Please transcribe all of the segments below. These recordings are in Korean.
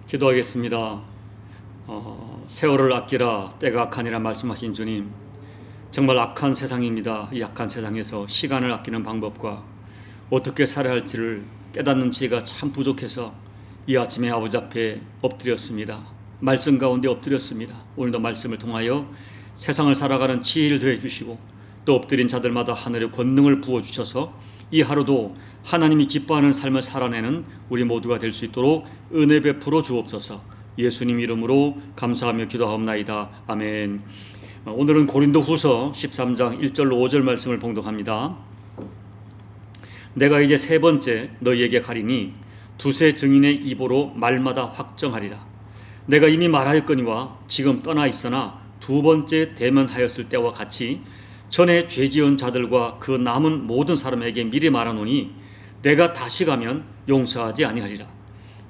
기도하겠습니다. 세월을 아끼라 때가 악하니라 말씀하신 주님, 정말 악한 세상입니다. 이 악한 세상에서 시간을 아끼는 방법과 어떻게 살아야 할지를 깨닫는 지혜가 참 부족해서 이 아침에 아버지 앞에 엎드렸습니다. 말씀 가운데 엎드렸습니다. 오늘도 말씀을 통하여 세상을 살아가는 지혜를 더해 주시고 또 엎드린 자들마다 하늘의 권능을 부어주셔서 이 하루도 하나님이 기뻐하는 삶을 살아내는 우리 모두가 될 수 있도록 은혜 베풀어 주옵소서. 예수님 이름으로 감사하며 기도하옵나이다. 아멘. 오늘은 고린도후서 13장 1절로 5절 말씀을 봉독합니다. 내가 이제 세 번째 너희에게 가리니 두세 증인의 입으로 말마다 확정하리라. 내가 이미 말하였거니와 지금 떠나 있으나 두 번째 대면하였을 때와 같이 전에 죄지은 자들과 그 남은 모든 사람에게 미리 말하노니 내가 다시 가면 용서하지 아니하리라.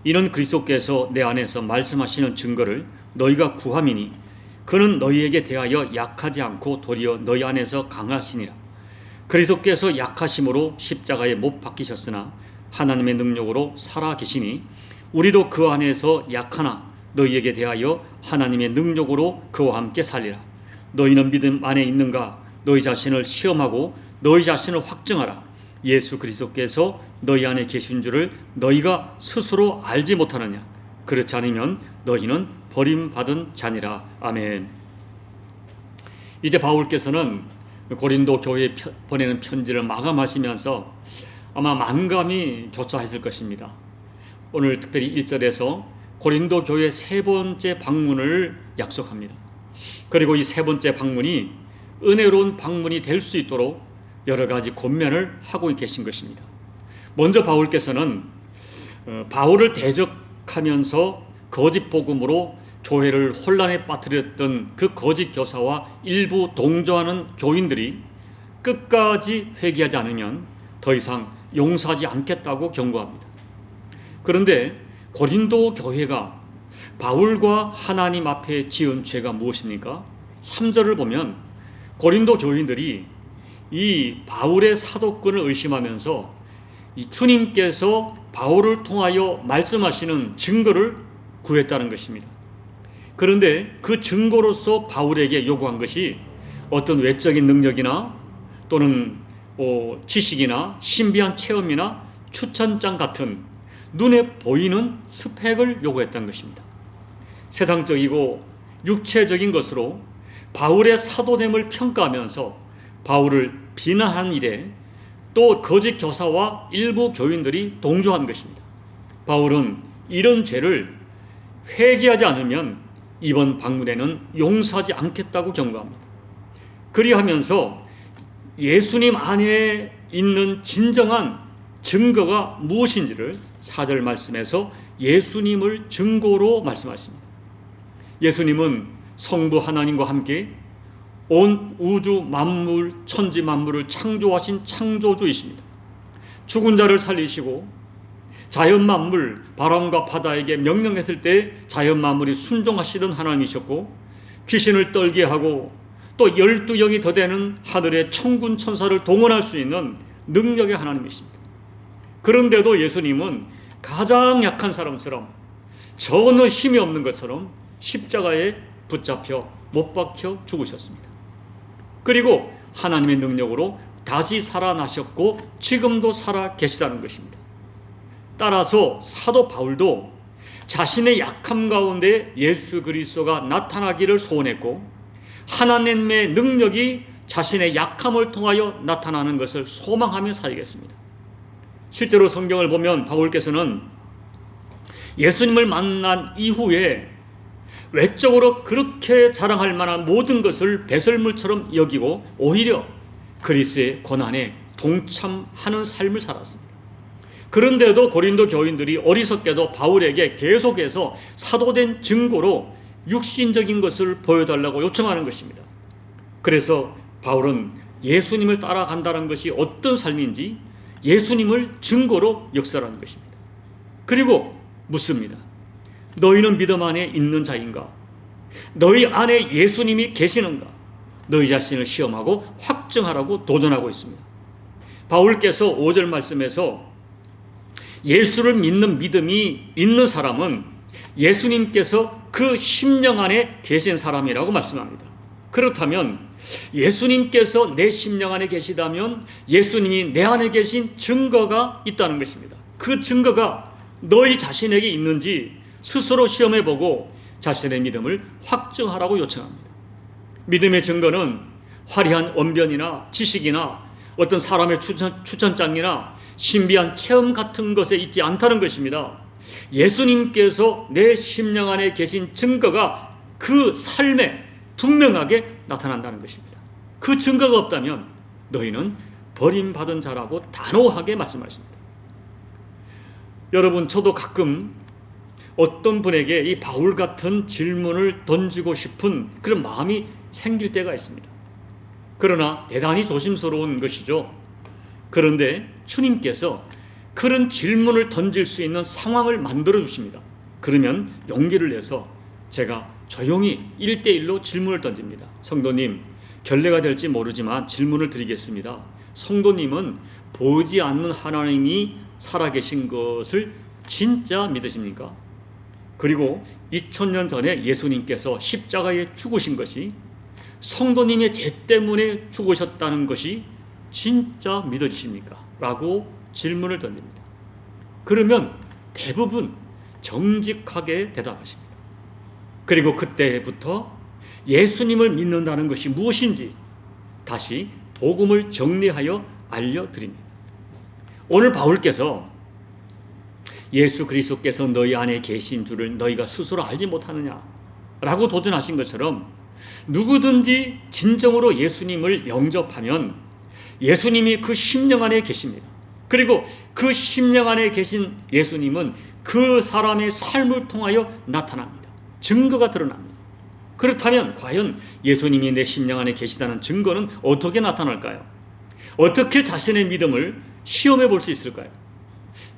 이는 그리스도께서 내 안에서 말씀하시는 증거를 너희가 구함이니 그는 너희에게 대하여 약하지 않고 도리어 너희 안에서 강하시니라. 그리스도께서 약하심으로 십자가에 못 박히셨으나 하나님의 능력으로 살아 계시니 우리도 그 안에서 약하나 너희에게 대하여 하나님의 능력으로 그와 함께 살리라. 너희는 믿음 안에 있는가? 너희 자신을 시험하고 너희 자신을 확증하라. 예수 그리스도께서 너희 안에 계신 줄을 너희가 스스로 알지 못하느냐? 그렇지 않으면 너희는 버림받은 자니라. 아멘. 이제 바울께서는 고린도 교회에 보내는 편지를 마감하시면서 아마 만감이 교차했을 것입니다. 오늘 특별히 1절에서 고린도 교회 세 번째 방문을 약속합니다. 그리고 이 세 번째 방문이 은혜로운 방문이 될 수 있도록 여러 가지 권면을 하고 계신 것입니다. 먼저 바울께서는 바울을 대적하면서 거짓 복음으로 교회를 혼란에 빠뜨렸던 그 거짓 교사와 일부 동조하는 교인들이 끝까지 회개하지 않으면 더 이상 용서하지 않겠다고 경고합니다. 그런데 고린도 교회가 바울과 하나님 앞에 지은 죄가 무엇입니까? 3절을 보면 고린도 교인들이 이 바울의 사도권을 의심하면서 이 주님께서 바울을 통하여 말씀하시는 증거를 구했다는 것입니다. 그런데 그 증거로서 바울에게 요구한 것이 어떤 외적인 능력이나 또는 지식이나 신비한 체험이나 추천장 같은 눈에 보이는 스펙을 요구했다는 것입니다. 세상적이고 육체적인 것으로 바울의 사도됨을 평가하면서 바울을 비난한 일에 또 거짓 교사와 일부 교인들이 동조한 것입니다. 바울은 이런 죄를 회개하지 않으면 이번 방문에는 용서하지 않겠다고 경고합니다. 그리하면서 예수님 안에 있는 진정한 증거가 무엇인지를 4절 말씀에서 예수님을 증거로 말씀하십니다. 예수님은 성부 하나님과 함께 온 우주 만물 천지 만물을 창조하신 창조주이십니다. 죽은 자를 살리시고 자연 만물 바람과 바다에게 명령했을 때 자연 만물이 순종하시던 하나님이셨고 귀신을 떨게 하고 또 12영이 더 되는 하늘의 천군 천사를 동원할 수 있는 능력의 하나님이십니다. 그런데도 예수님은 가장 약한 사람처럼 전혀 힘이 없는 것처럼 십자가에 붙잡혀 못 박혀 죽으셨습니다. 그리고 하나님의 능력으로 다시 살아나셨고 지금도 살아 계시다는 것입니다. 따라서 사도 바울도 자신의 약함 가운데 예수 그리스도가 나타나기를 소원했고 하나님의 능력이 자신의 약함을 통하여 나타나는 것을 소망하며 살겠습니다. 실제로 성경을 보면 바울께서는 예수님을 만난 이후에 외적으로 그렇게 자랑할 만한 모든 것을 배설물처럼 여기고 오히려 그리스도의 고난에 동참하는 삶을 살았습니다. 그런데도 고린도 교인들이 어리석게도 바울에게 계속해서 사도된 증거로 육신적인 것을 보여달라고 요청하는 것입니다. 그래서 바울은 예수님을 따라간다는 것이 어떤 삶인지 예수님을 증거로 역설하는 것입니다. 그리고 묻습니다. 너희는 믿음 안에 있는 자인가? 너희 안에 예수님이 계시는가? 너희 자신을 시험하고 확증하라고 도전하고 있습니다. 바울께서 5절 말씀에서 예수를 믿는 믿음이 있는 사람은 예수님께서 그 심령 안에 계신 사람이라고 말씀합니다. 그렇다면 예수님께서 내 심령 안에 계시다면 예수님이 내 안에 계신 증거가 있다는 것입니다. 그 증거가 너희 자신에게 있는지 스스로 시험해보고 자신의 믿음을 확증하라고 요청합니다. 믿음의 증거는 화려한 언변이나 지식이나 어떤 사람의 추천장이나 신비한 체험 같은 것에 있지 않다는 것입니다. 예수님께서 내 심령 안에 계신 증거가 그 삶에 분명하게 나타난다는 것입니다. 그 증거가 없다면 너희는 버림받은 자라고 단호하게 말씀하십니다. 여러분, 저도 가끔 어떤 분에게 이 바울 같은 질문을 던지고 싶은 그런 마음이 생길 때가 있습니다. 그러나 대단히 조심스러운 것이죠. 그런데 주님께서 그런 질문을 던질 수 있는 상황을 만들어 주십니다. 그러면 용기를 내서 제가 조용히 1대1로 질문을 던집니다. 성도님, 결례가 될지 모르지만 질문을 드리겠습니다. 성도님은 보이지 않는 하나님이 살아계신 것을 진짜 믿으십니까? 그리고 2000년 전에 예수님께서 십자가에 죽으신 것이 성도님의 죄 때문에 죽으셨다는 것이 진짜 믿어지십니까? 라고 질문을 던집니다. 그러면 대부분 정직하게 대답하십니다. 그리고 그때부터 예수님을 믿는다는 것이 무엇인지 다시 복음을 정리하여 알려드립니다. 오늘 바울께서 예수 그리스도께서 너희 안에 계신 줄을 너희가 스스로 알지 못하느냐 라고 도전하신 것처럼 누구든지 진정으로 예수님을 영접하면 예수님이 그 심령 안에 계십니다. 그리고 그 심령 안에 계신 예수님은 그 사람의 삶을 통하여 나타납니다. 증거가 드러납니다. 그렇다면 과연 예수님이 내 심령 안에 계시다는 증거는 어떻게 나타날까요? 어떻게 자신의 믿음을 시험해 볼 수 있을까요?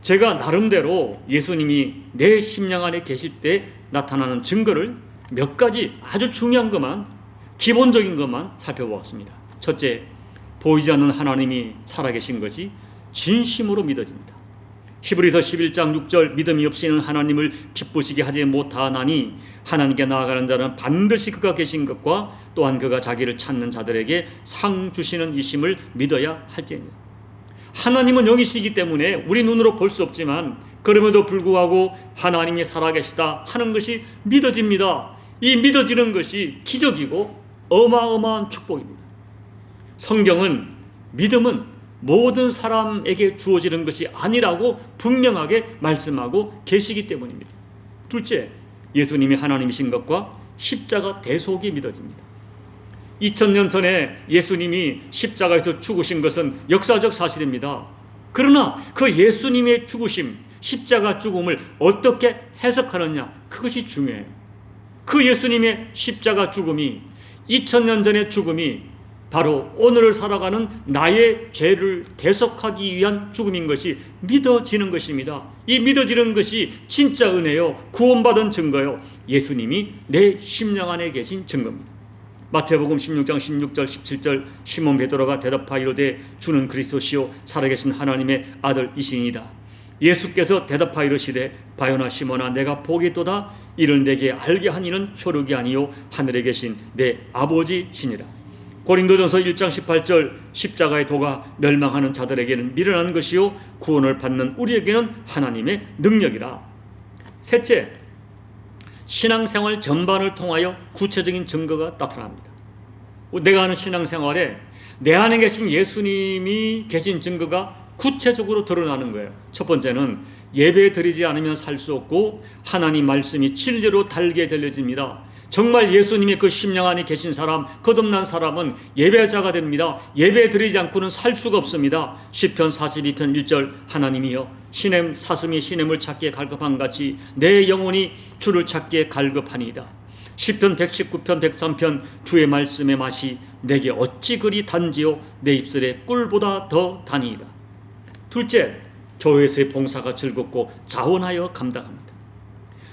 제가 나름대로 예수님이 내 심령 안에 계실 때 나타나는 증거를 몇 가지 아주 중요한 것만, 기본적인 것만 살펴보았습니다. 첫째, 보이지 않는 하나님이 살아계신 것이 진심으로 믿어집니다. 히브리서 11장 6절, 믿음이 없이는 하나님을 기쁘시게 하지 못하나니 하나님께 나아가는 자는 반드시 그가 계신 것과 또한 그가 자기를 찾는 자들에게 상 주시는 이심을 믿어야 할지니라. 하나님은 영이시기 때문에 우리 눈으로 볼 수 없지만 그럼에도 불구하고 하나님이 살아계시다 하는 것이 믿어집니다. 이 믿어지는 것이 기적이고 어마어마한 축복입니다. 성경은 믿음은 모든 사람에게 주어지는 것이 아니라고 분명하게 말씀하고 계시기 때문입니다. 둘째, 예수님이 하나님이신 것과 십자가 대속이 믿어집니다. 2000년 전에 예수님이 십자가에서 죽으신 것은 역사적 사실입니다. 그러나 그 예수님의 죽으심, 십자가 죽음을 어떻게 해석하느냐, 그것이 중요해요. 그 예수님의 십자가 죽음이, 2000년 전의 죽음이 바로 오늘을 살아가는 나의 죄를 대속하기 위한 죽음인 것이 믿어지는 것입니다. 이 믿어지는 것이 진짜 은혜요, 구원받은 증거요, 예수님이 내 심령 안에 계신 증거입니다. 마태복음 16장 16절 17절, 시몬 베드로가 대답하여 이르되 주는 그리스도시요 살아계신 하나님의 아들이시니이다. 예수께서 대답하여 이르시되 바요나 시몬아, 내가 보겠도다. 이를 내게 알게 한 이는 혈육이 아니요 하늘에 계신 내 아버지시니라. 고린도전서 1장 18절, 십자가의 도가 멸망하는 자들에게는 미련한 것이요 구원을 받는 우리에게는 하나님의 능력이라. 셋째, 신앙생활 전반을 통하여 구체적인 증거가 나타납니다. 내가 하는 신앙생활에 내 안에 계신 예수님이 계신 증거가 구체적으로 드러나는 거예요. 첫 번째는 예배 드리지 않으면 살 수 없고 하나님 말씀이 진리로 달게 들려집니다. 정말 예수님의 그 심령 안에 계신 사람, 거듭난 사람은 예배자가 됩니다. 예배 드리지 않고는 살 수가 없습니다. 시편 42편 1절, 하나님이여 시냇 사슴이 시냇을 찾기에 갈급한 같이 내 영혼이 주를 찾기에 갈급하니이다. 시편 119편 103편, 주의 말씀의 맛이 내게 어찌 그리 단지요 내 입술에 꿀보다 더 다니이다. 둘째, 교회에서의 봉사가 즐겁고 자원하여 감당합니다.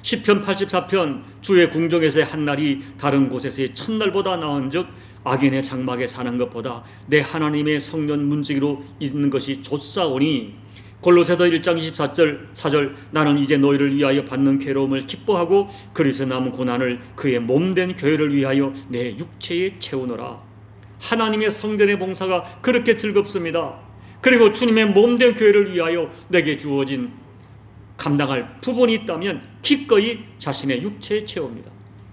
시편 84편, 주의 궁정에서의 한날이 다른 곳에서의 첫날보다 나은즉 악인의 장막에 사는 것보다 내 하나님의 성전 문지기로 있는 것이 좋사오니 골로새서 1장 24절 나는 이제 너희를 위하여 받는 괴로움을 기뻐하고 그리스도 남은 고난을 그의 몸된 교회를 위하여 내 육체에 채우노라. 하나님의 성전의 봉사가 그렇게 즐겁습니다. 그리고 주님의 몸된 교회를 위하여 내게 주어진 감당할 부분이 있다면 기꺼이 자신의 육체에 채웁니다.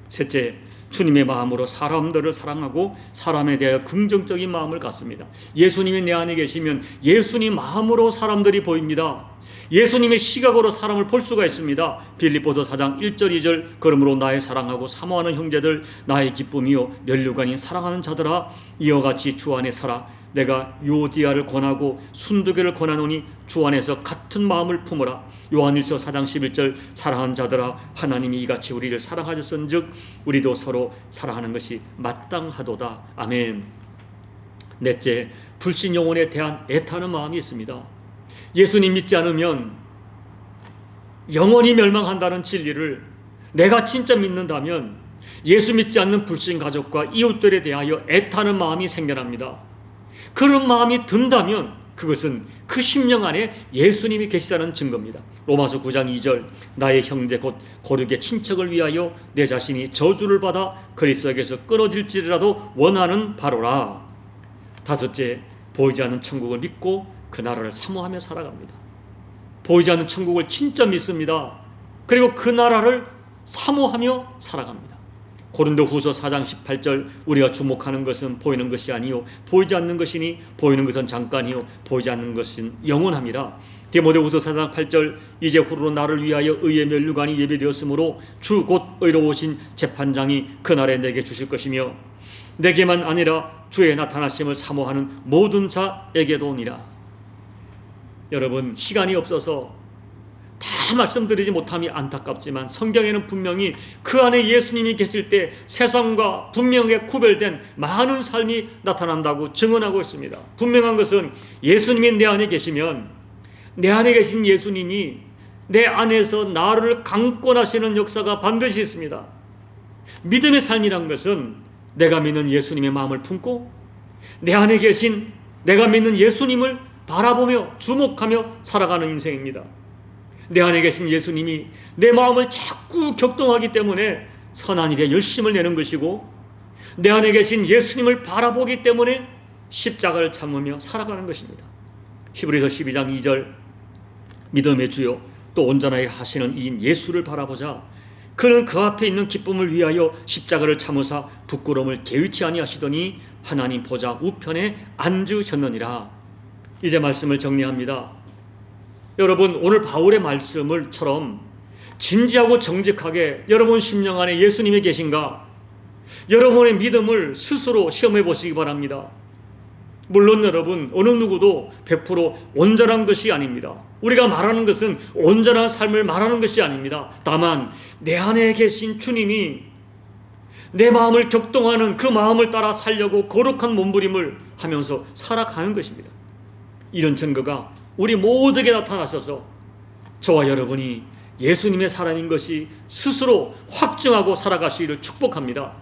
셋째, 주님의 마음으로 사람들을 사랑하고 사람에 대하여 긍정적인 마음을 갖습니다. 예수님이 내 안에 계시면 예수님 마음으로 사람들이 보입니다. 예수님의 시각으로 사람을 볼 수가 있습니다. 빌립보서 4장 1절 2절 그러므로 나의 사랑하고 사모하는 형제들 나의 기쁨이요 면류관인 사랑하는 자들아 이와 같이 주 안에 서라. 내가 요디아를 권하고 순두개를 권하노니 주 안에서 같은 마음을 품으라. 요한일서 4장 11절 사랑하는 자들아 하나님이 이같이 우리를 사랑하셨은즉 우리도 서로 사랑하는 것이 마땅하도다. 아멘. 넷째, 불신 영혼에 대한 애타는 마음이 있습니다. 예수님 믿지 않으면 영원히 멸망한다는 진리를 내가 진짜 믿는다면 예수 믿지 않는 불신 가족과 이웃들에 대하여 애타는 마음이 생겨납니다. 그런 마음이 든다면 그것은 그 심령 안에 예수님이 계시다는 증거입니다. 로마서 9장 2절 나의 형제 곧 거룩의 친척을 위하여 내 자신이 저주를 받아 그리스도에게서 끊어질지라도 원하는 바로라. 다섯째, 보이지 않는 천국을 믿고 그 나라를 사모하며 살아갑니다. 보이지 않는 천국을 진짜 믿습니다. 그리고 그 나라를 사모하며 살아갑니다. 고린도후서 4장 18절 우리가 주목하는 것은 보이는 것이 아니요 보이지 않는 것이니 보이는 것은 잠깐이요 보이지 않는 것은 영원함이라. 디모데후서 4장 8절 이제 후로 나를 위하여 의의 면류관이 예배되었으므로 주 곧 의로우신 재판장이 그날에 내게 주실 것이며 내게만 아니라 주의 나타나심을 사모하는 모든 자에게도니라. 여러분, 시간이 없어서 다 말씀드리지 못함이 안타깝지만 성경에는 분명히 그 안에 예수님이 계실 때 세상과 분명하게 구별된 많은 삶이 나타난다고 증언하고 있습니다. 분명한 것은 예수님이 내 안에 계시면 내 안에 계신 예수님이 내 안에서 나를 강권하시는 역사가 반드시 있습니다. 믿음의 삶이란 것은 내가 믿는 예수님의 마음을 품고 내 안에 계신 내가 믿는 예수님을 바라보며 주목하며 살아가는 인생입니다. 내 안에 계신 예수님이 내 마음을 자꾸 격동하기 때문에 선한 일에 열심을 내는 것이고 내 안에 계신 예수님을 바라보기 때문에 십자가를 참으며 살아가는 것입니다. 히브리서 12장 2절 믿음의 주요 또 온전하게 하시는 이인 예수를 바라보자. 그는 그 앞에 있는 기쁨을 위하여 십자가를 참으사 부끄러움을 개의치 아니하시더니 하나님 보좌 우편에 앉으셨느니라. 이제 말씀을 정리합니다. 여러분, 오늘 바울의 말씀을처럼 진지하고 정직하게 여러분 심령 안에 예수님이 계신가? 여러분의 믿음을 스스로 시험해 보시기 바랍니다. 물론 여러분, 어느 누구도 100% 온전한 것이 아닙니다. 우리가 말하는 것은 온전한 삶을 말하는 것이 아닙니다. 다만 내 안에 계신 주님이 내 마음을 격동하는 그 마음을 따라 살려고 거룩한 몸부림을 하면서 살아가는 것입니다. 이런 증거가 우리 모두에게 나타나셔서 저와 여러분이 예수님의 사람인 것이 스스로 확증하고 살아가시기를 축복합니다.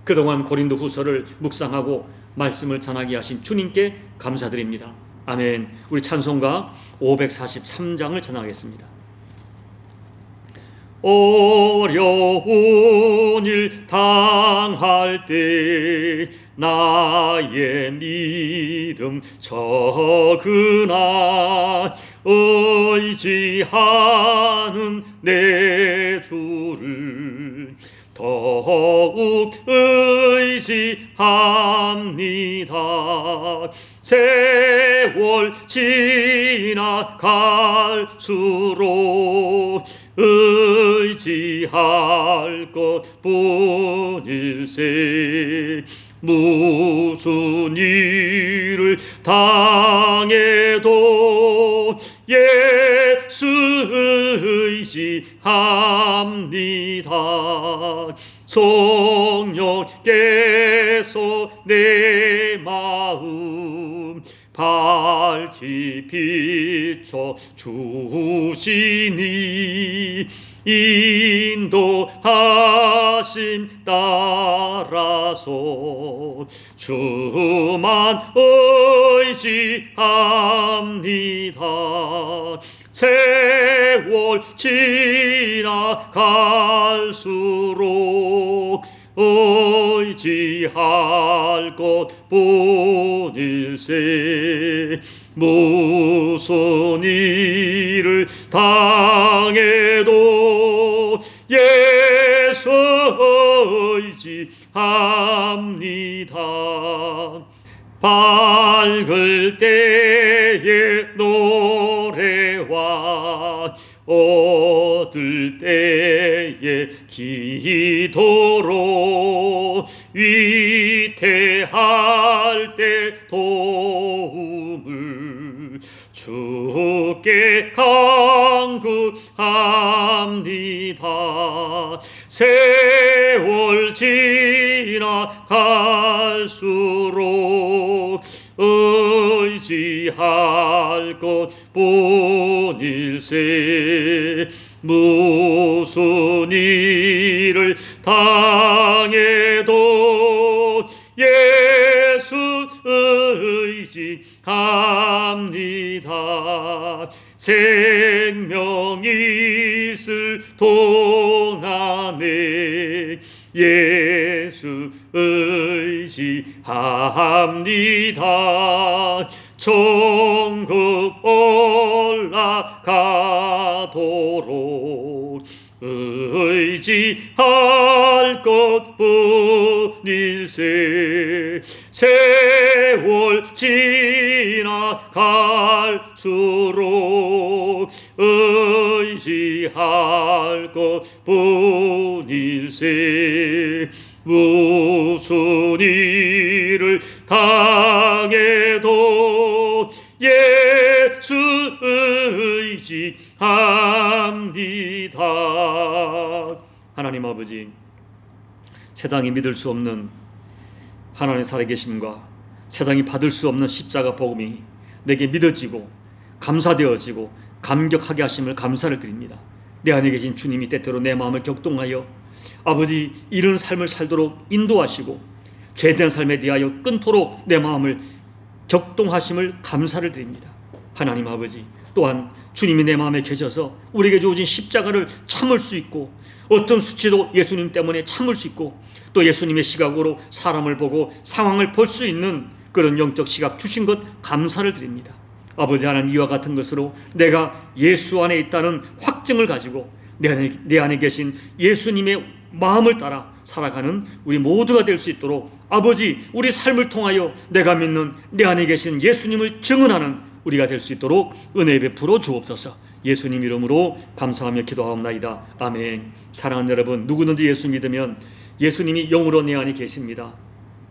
그동안 고린도 후서를 묵상하고 말씀을 전하게 하신 주님께 감사드립니다. 아멘. 우리 찬송가 543장을 전하겠습니다. 어려운 일 당할 때 나의 믿음 적으나 의지하는 내 주를 더욱 의지합니다. 세월 지나갈수록 의지할 것뿐일세. 무슨 일을 당해도 예수 의지합니다. 성령께서 내 마음 밝히 비춰 주시니 인도하심 따라서 주만 의지합니다. 세월 지나갈수록 의지할 것 뿐일세. 무슨 일을 당해도 예수 의지합니다. 밝을 때의 노래와 얻을 때의 기도로 위태할 때 도움을 주께 간구합니다. 세월 지나갈수록 의지할 것 뿐일세. 무슨 일을 당해도 예수 의지합니다. 생명이 있을 동안에 예수 의지합니다. 천국 올라가도록 의지할 것 뿐일세. 세월 지나갈수록 의지할 것 뿐일세. 무슨 일을 당해도 예수 의지합니다. 하나님 아버지, 세상이 믿을 수 없는 하나님의 살아계심과 세상이 받을 수 없는 십자가 복음이 내게 믿어지고 감사되어지고 감격하게 하심을 감사를 드립니다. 내 안에 계신 주님이 때때로 내 마음을 격동하여 아버지 이런 삶을 살도록 인도하시고 죄된 삶에 대하여 끊도록 내 마음을 격동하심을 감사를 드립니다. 하나님 아버지, 또한 주님이 내 마음에 계셔서 우리에게 주어진 십자가를 참을 수 있고 어떤 수치도 예수님 때문에 참을 수 있고 또 예수님의 시각으로 사람을 보고 상황을 볼 수 있는 그런 영적 시각 주신 것 감사를 드립니다. 아버지 하나님, 이와 같은 것으로 내가 예수 안에 있다는 확증을 가지고 내 안에 계신 예수님의 마음을 따라 살아가는 우리 모두가 될 수 있도록 아버지, 우리 삶을 통하여 내가 믿는 내 안에 계신 예수님을 증언하는 우리가 될 수 있도록 은혜 베풀어 주옵소서. 예수님 이름으로 감사하며 기도하옵나이다. 아멘. 사랑하는 여러분, 누구든지 예수 믿으면 예수님이 영으로 내 안에 계십니다.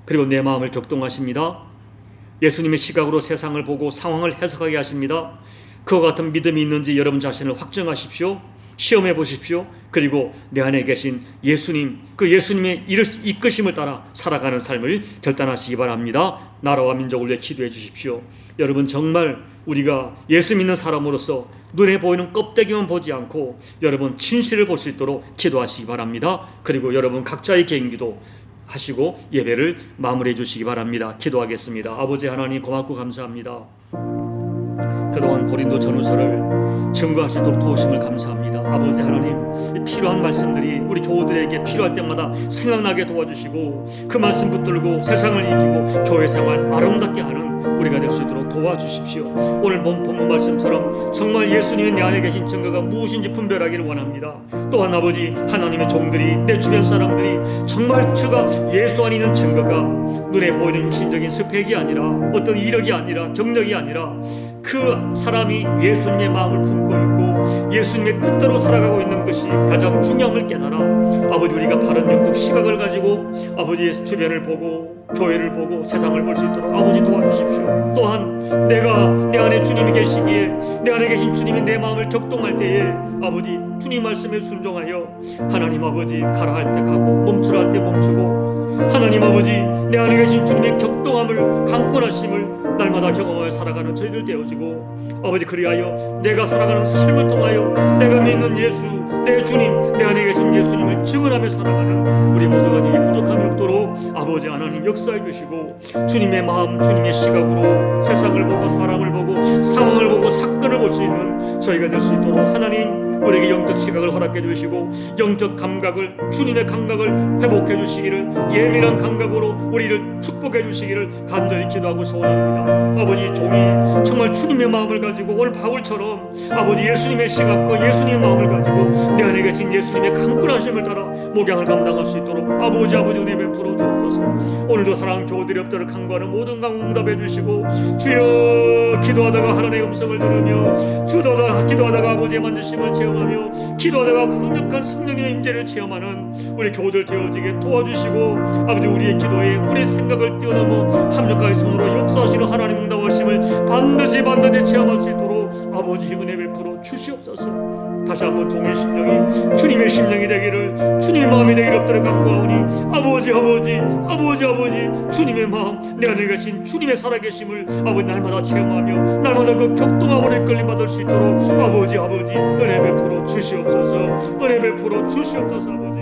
그리고 내 마음을 격동하십니다. 예수님의 시각으로 세상을 보고 상황을 해석하게 하십니다. 그와 같은 믿음이 있는지 여러분 자신을 확정하십시오. 시험해 보십시오. 그리고 내 안에 계신 예수님, 그 예수님의 이끄심을 따라 살아가는 삶을 결단하시기 바랍니다. 나라와 민족을 위해 기도해 주십시오. 여러분, 정말 우리가 예수 믿는 사람으로서 눈에 보이는 껍데기만 보지 않고 여러분 진실을 볼 수 있도록 기도하시기 바랍니다. 그리고 여러분 각자의 개인기도 하시고 예배를 마무리해 주시기 바랍니다. 기도하겠습니다. 아버지 하나님, 고맙고 감사합니다. 그동안 고린도 전후서를 증거할 수 있도록 도우심을 감사합니다. 아버지 하나님, 필요한 말씀들이 우리 교우들에게 필요할 때마다 생각나게 도와주시고 그 말씀 붙들고 세상을 이기고 교회 생활 아름답게 하는 우리가 될 수 있도록 도와주십시오. 오늘 본문 말씀처럼 정말 예수님이 내 안에 계신 증거가 무엇인지 분별하기를 원합니다. 또한 아버지 하나님의 종들이, 내 주변 사람들이 정말 저가 예수 안에 있는 증거가 눈에 보이는 육신적인 스펙이 아니라 어떤 이력이 아니라 경력이 아니라 그 사람이 예수님의 마음을 품고 있고 예수님의 뜻대로 살아가고 있는 것이 가장 중요함을 깨달아 아버지, 우리가 바른 영적 시각을 가지고 아버지의 주변을 보고 교회를 보고 세상을 볼 수 있도록 아버지 도와주십시오. 또한 내가 내 안에 주님이 계시기에 내 안에 계신 주님이 내 마음을 격동할 때에 아버지 주님 말씀에 순종하여 하나님 아버지 가라 할 때 가고 멈추라 할 때 멈추고 하나님 아버지, 내 안에 계신 주님의 격동함을, 강권하심을 날마다 경험하여 살아가는 저희들 되어지고, 아버지 그리하여 내가 살아가는 삶을 통하여 내가 믿는 예수, 내 주님, 내 안에 계신 예수님을 증언하며 살아가는 우리 모두가 되게 부족함이 없도록 아버지 하나님 역사해 주시고, 주님의 마음, 주님의 시각으로 세상을 보고 사람을 보고 상황을 보고 사건을 볼 수 있는 저희가 될 수 있도록 하나님 우리에게 영적 시각을 허락해 주시고, 영적 감각을, 주님의 감각을 회복해 주시기를, 예민한 감각으로 우리를 축복해 주시기를 간절히 기도하고 소원합니다. 아버지, 종이 정말 주님의 마음을 가지고 오늘 바울처럼 아버지 예수님의 시각과 예수님의 마음을 가지고 내 안에 계신 예수님의 강권하심을 따라 목양을 감당할 수 있도록 아버지 은혜 베풀어 주옵소서. 오늘도 사랑하는 교우들이 없도록 간구하는 모든 강구 응답해 주시고, 주여 기도하다가 하나님의 음성을 들으며, 기도하다가 아버지의 만지심을 체험하며, 기도하다가 강력한 성령님의 임재를 체험하는 우리 교우들 되어지게 도와주시고, 아버지 우리의 기도에 우리의 생각을 뛰어넘어 합력하의 손으로 역사하시는 하나님 응답하심을 반드시 체험할 수 있도록 아버지 은혜 베풀어 주시옵소서. 다시 한번 종의 심령이 주님의 심령이 되기를, 주님의 마음이 되기를 없도록 간구하오니, 아버지 주님의 마음, 내 안에 계신 주님의 살아계심을 아버지 날마다 체험하며 날마다 그 격동함으로 이끌림 받을 수 있도록 아버지 은혜 베풀어 주시옵소서. 은혜 베풀어 주시옵소서. 아버지